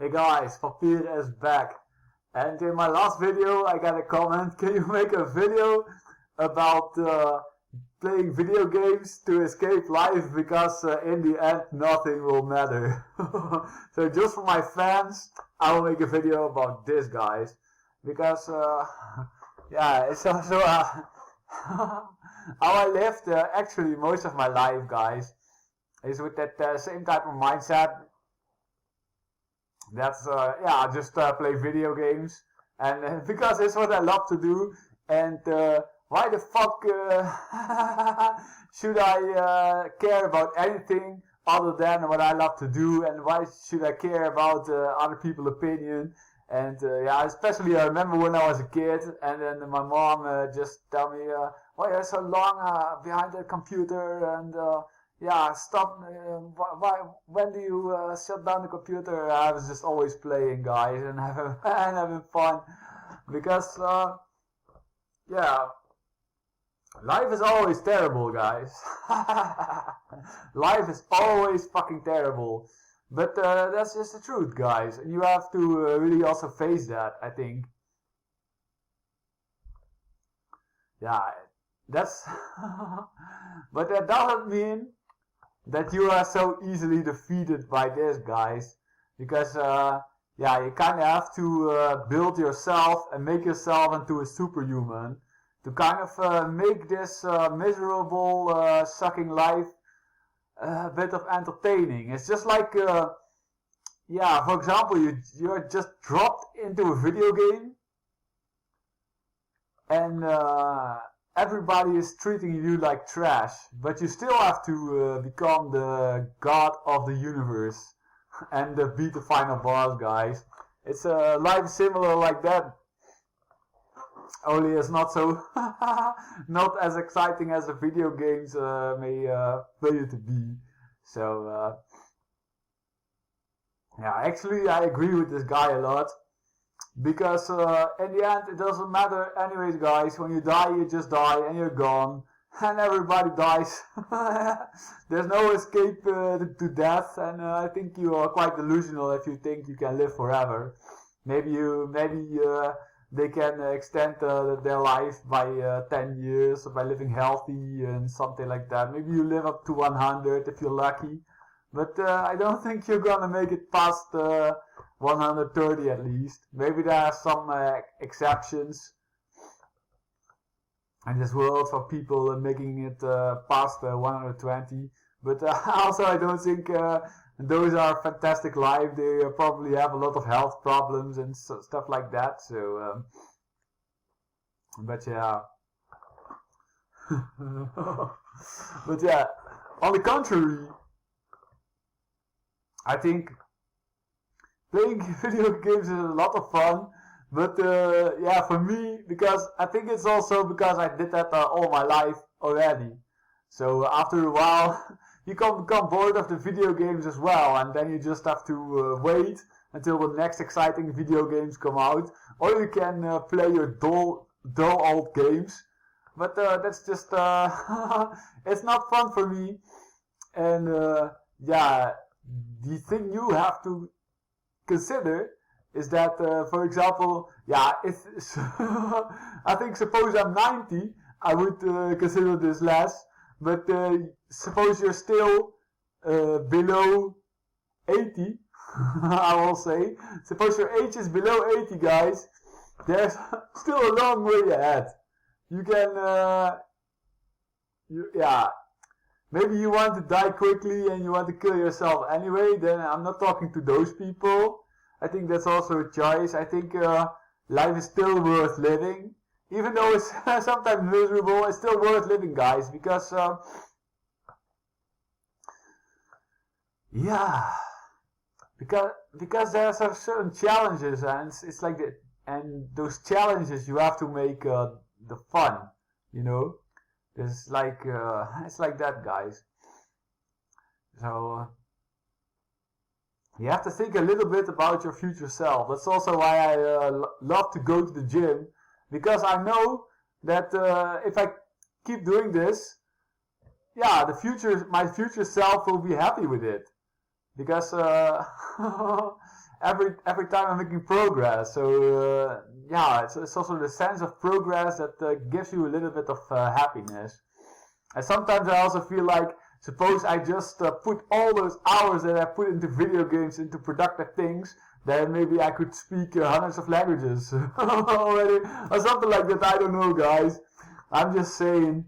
Hey guys, Vampire is back. And in my last video I got a comment, can you make a video about playing video games to escape life because in the end nothing will matter. So just for my fans, I will make a video about this, guys. Because yeah, it's also how I lived actually most of my life, guys, is with that same type of mindset. That's yeah, just play video games, and because it's what I love to do. And why the fuck should I care about anything other than what I love to do? And why should I care about other people's opinion? And yeah, especially I remember when I was a kid, and then my mom just tell me, "Why you're so long behind the computer?" And yeah, stop. Why? When do you shut down the computer? I was just always playing, guys, and having and having fun, because yeah, life is always terrible, guys. Life is always fucking terrible, but that's just the truth, guys. And you have to really also face that, I think. Yeah, that's. But that doesn't mean that you are so easily defeated by this, guys, because yeah, you kind of have to build yourself and make yourself into a superhuman to kind of make this miserable sucking life a bit of entertaining. It's just like yeah, for example, you're just dropped into a video game, and everybody is treating you like trash, but you still have to become the god of the universe and beat the final boss, guys. It's life similar like that, only it's not so not as exciting as the video games may play you to be. So yeah, actually I agree with this guy a lot. Because in the end, it doesn't matter anyways, guys. When you die, you just die and you're gone. And everybody dies. There's no escape to death. And I think you are quite delusional if you think you can live forever. Maybe they can extend their life by 10 years by living healthy and something like that. Maybe you live up to 100 if you're lucky. But I don't think you're gonna make it past 130 at least. Maybe there are some exceptions in this world for people making it past 120. But also I don't think those are fantastic life. They probably have a lot of health problems and stuff like that. So, but yeah. But yeah, on the contrary, I think playing video games is a lot of fun, but yeah, for me, because I think it's also because I did that all my life already. So after a while, you can become bored of the video games as well, and then you just have to wait until the next exciting video games come out, or you can play your dull old games. But that's just it's not fun for me, and yeah. The thing you have to consider is that, for example, yeah, if I think suppose I'm 90, I would consider this less. But suppose you're still below 80, I will say. Suppose your age is below 80, guys. There's still a long way ahead. You can, yeah. Maybe you want to die quickly and you want to kill yourself anyway, then I'm not talking to those people. I think that's also a choice. I think life is still worth living. Even though it's sometimes miserable, it's still worth living, guys. Because, yeah, because there are certain challenges, and it's like that. And those challenges you have to make the fun, you know. It's like that, guys. So you have to think a little bit about your future self. That's also why I love to go to the gym, because I know that if I keep doing this, yeah, my future self will be happy with it, because every time I'm making progress. So yeah, it's also the sense of progress that gives you a little bit of happiness. And sometimes I also feel like, suppose I just put all those hours that I put into video games into productive things, then maybe I could speak hundreds of languages already, or something like that. I don't know, guys. I'm just saying,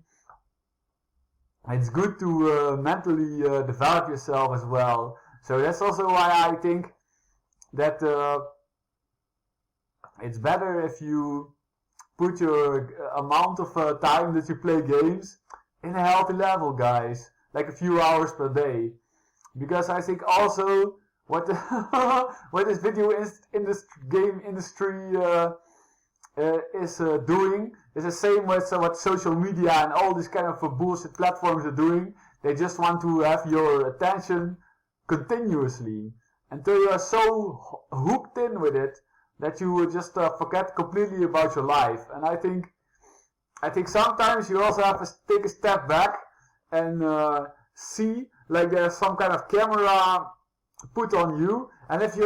it's good to mentally develop yourself as well. So that's also why I think that it's better if you put your amount of time that you play games in a healthy level, guys. Like a few hours per day. Because I think also what what this game industry is doing is the same with what social media and all these kind of bullshit platforms are doing. They just want to have your attention continuously until you are so hooked in with it that you will just forget completely about your life. And I think sometimes you also have to take a step back and see, like, there's some kind of camera put on you, and if you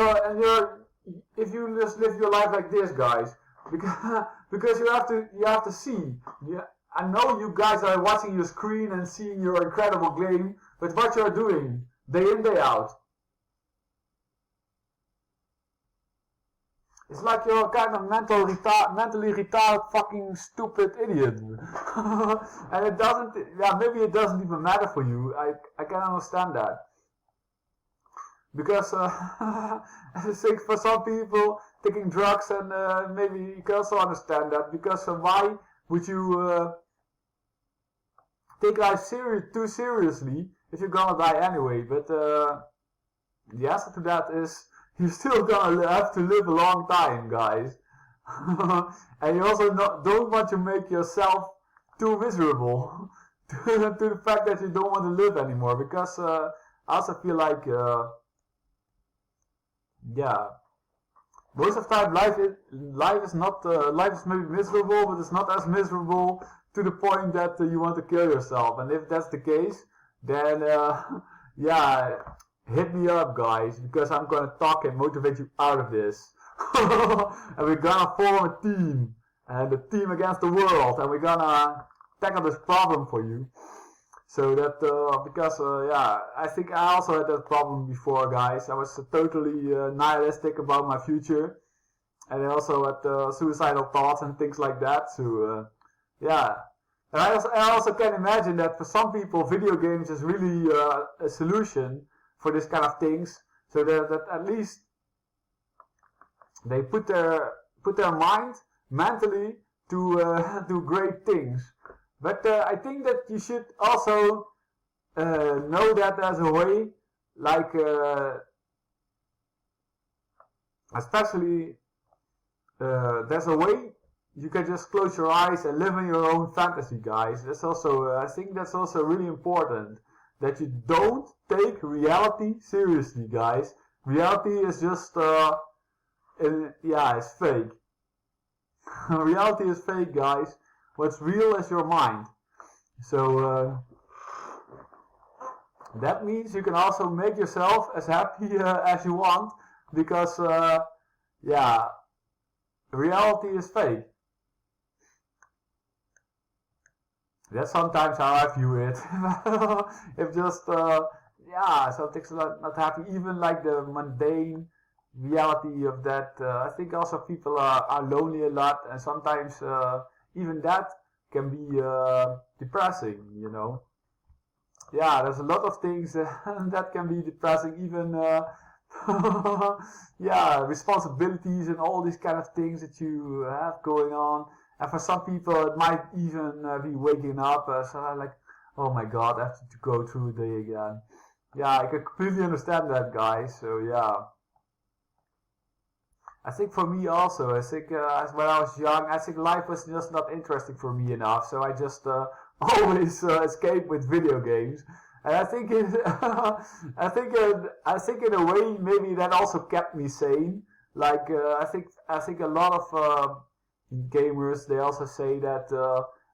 just live your life like this, guys, because you have to see. I know you guys are watching your screen and seeing your incredible game, but what you're doing day in, day out, it's like you're a kind of mentally retarded fucking stupid idiot. And it doesn't, maybe it doesn't even matter for you. I can understand that. Because I think for some people, taking drugs, and maybe you can also understand that. Because why would you take life too seriously if you're gonna die anyway? But the answer to that is, you're still gonna have to live a long time, guys. And you also don't want to make yourself too miserable to the fact that you don't want to live anymore. Because I also feel like, most of the time life is maybe miserable, but it's not as miserable to the point that you want to kill yourself. And if that's the case, then hit me up, guys, because I'm gonna talk and motivate you out of this. And we're gonna form a team, and a team against the world, and we're gonna tackle this problem for you. So that, because I think I also had that problem before, guys. I was totally nihilistic about my future, and I also had suicidal thoughts and things like that. So and I also can imagine that for some people, video games is really a solution for this kind of things, so that at least they put their mind mentally to do great things. But I think that you should also know that there's a way, like especially there's a way you can just close your eyes and live in your own fantasy, guys. That's also I think that's also really important. That you don't take reality seriously, guys. Reality is just, it's fake. Reality is fake, guys. What's real is your mind. So, that means you can also make yourself as happy as you want, because, reality is fake. That's sometimes how I view it. If just, something's not happy, even like the mundane reality of that. I think also people are lonely a lot, and sometimes even that can be depressing, you know. Yeah, there's a lot of things that can be depressing, even responsibilities and all these kind of things that you have going on. And for some people, it might even be waking up, so I'm like, oh my god, I have to go through the day again. Yeah, I can completely understand that, guys. So yeah, I think for me also, I think when I was young, I think life was just not interesting for me enough, so I just always escape with video games. And I think I think in a way maybe that also kept me sane. Like I think a lot of gamers, they also say that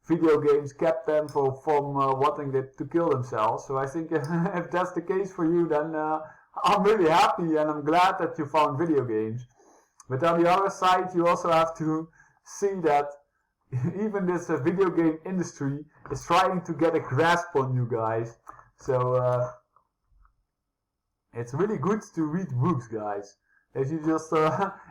video games kept them from wanting to kill themselves. So I think if that's the case for you, then I'm really happy and I'm glad that you found video games. But on the other side, you also have to see that even this video game industry is trying to get a grasp on you guys. So it's really good to read books, guys. If you just,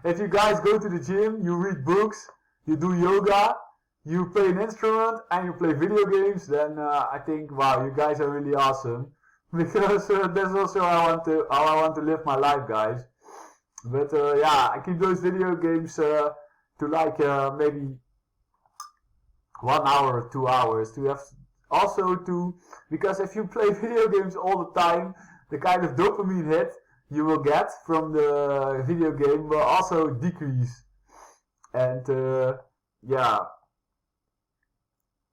if you guys go to the gym, you read books, you do yoga, you play an instrument, and you play video games, then I think, wow, you guys are really awesome. Because that's also how I want to live my life, guys. But yeah, I keep those video games to like maybe 1 hour or 2 hours to have also to, because if you play video games all the time, the kind of dopamine hit you will get from the video game will also decrease. And yeah,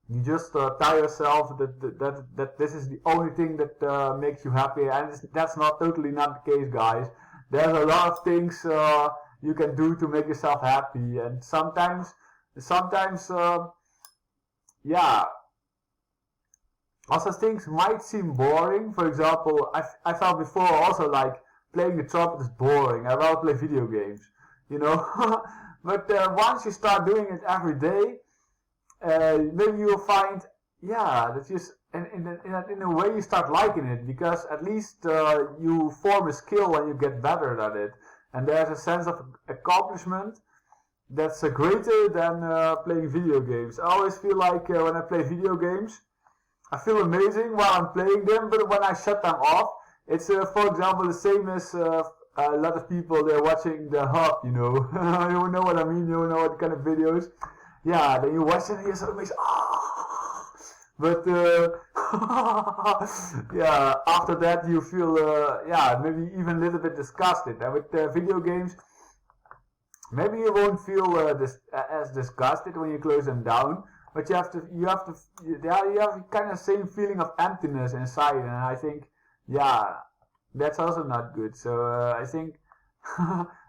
you just tell yourself that this is the only thing that makes you happy, and that's totally not the case, guys. There's a lot of things you can do to make yourself happy, and sometimes yeah, also things might seem boring. For example, I felt before also like playing the trumpet is boring. I rather play video games, you know. But once you start doing it every day, maybe you will find, yeah, that just in a way you start liking it, because at least you form a skill and you get better at it, and there's a sense of accomplishment that's greater than playing video games. I always feel like when I play video games, I feel amazing while I'm playing them, but when I shut them off, it's for example the same as a lot of people, they're watching the Hub, you know. You know what I mean, you know what kind of videos. Yeah, then you watch it and you're so amazed. But yeah, after that you feel yeah, maybe even a little bit disgusted. And with video games, maybe you won't feel as disgusted when you close them down, but you have kind of same feeling of emptiness inside, and I think, yeah, that's also not good. So I think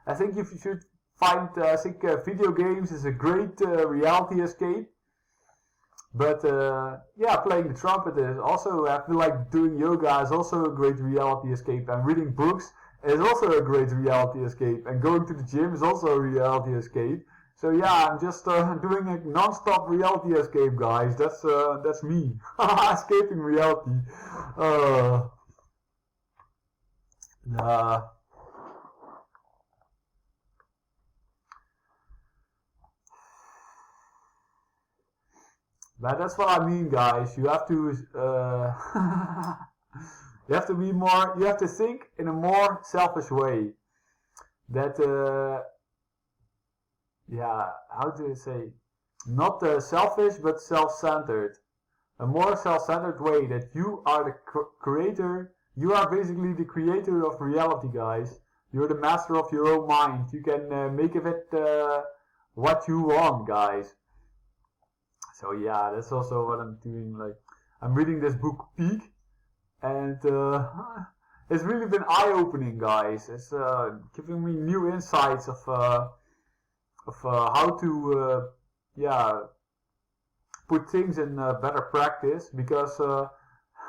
I think you should find, I think video games is a great reality escape. But yeah, playing the trumpet is also, I feel like doing yoga is also a great reality escape, and reading books is also a great reality escape, and going to the gym is also a reality escape. So yeah, I'm just doing a non-stop reality escape, guys. That's me, escaping reality. But that's what I mean, guys. You have to you have to be more. You have to think in a more selfish way. That yeah, how do you say? Not selfish, but self-centered. A more self-centered way, that you are the creator. You are basically the creator of reality, guys. You're the master of your own mind. You can make of it what you want, guys. So yeah, that's also what I'm doing. Like, I'm reading this book Peak, and it's really been eye-opening, guys. It's giving me new insights of how to yeah, put things in better practice, because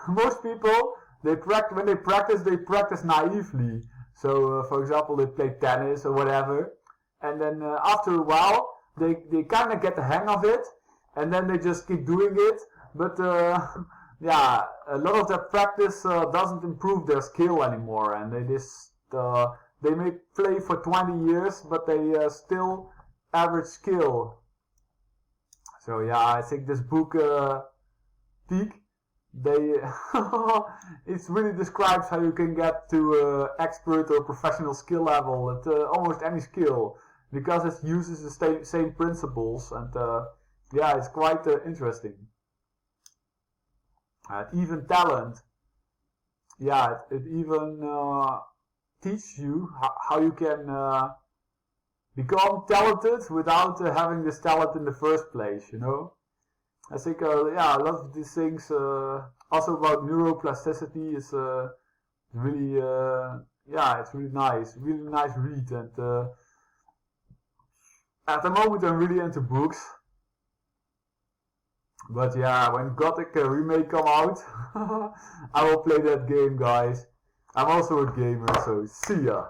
most people, when they practice naively. So for example, they play tennis or whatever, and then after a while they kind of get the hang of it, and then they just keep doing it. But yeah, a lot of their practice doesn't improve their skill anymore, and they just they may play for 20 years, but they still average skill. So yeah, I think this book Peak, it really describes how you can get to expert or professional skill level at almost any skill, because it uses the same principles, and yeah, it's quite interesting. Even talent, yeah, it even teaches you how you can become talented without having this talent in the first place, you know. I think, yeah, a lot of these things, also about neuroplasticity, is really, yeah, it's really nice read. And at the moment, I'm really into books. But yeah, when Gothic remake come out, I will play that game, guys. I'm also a gamer, so see ya.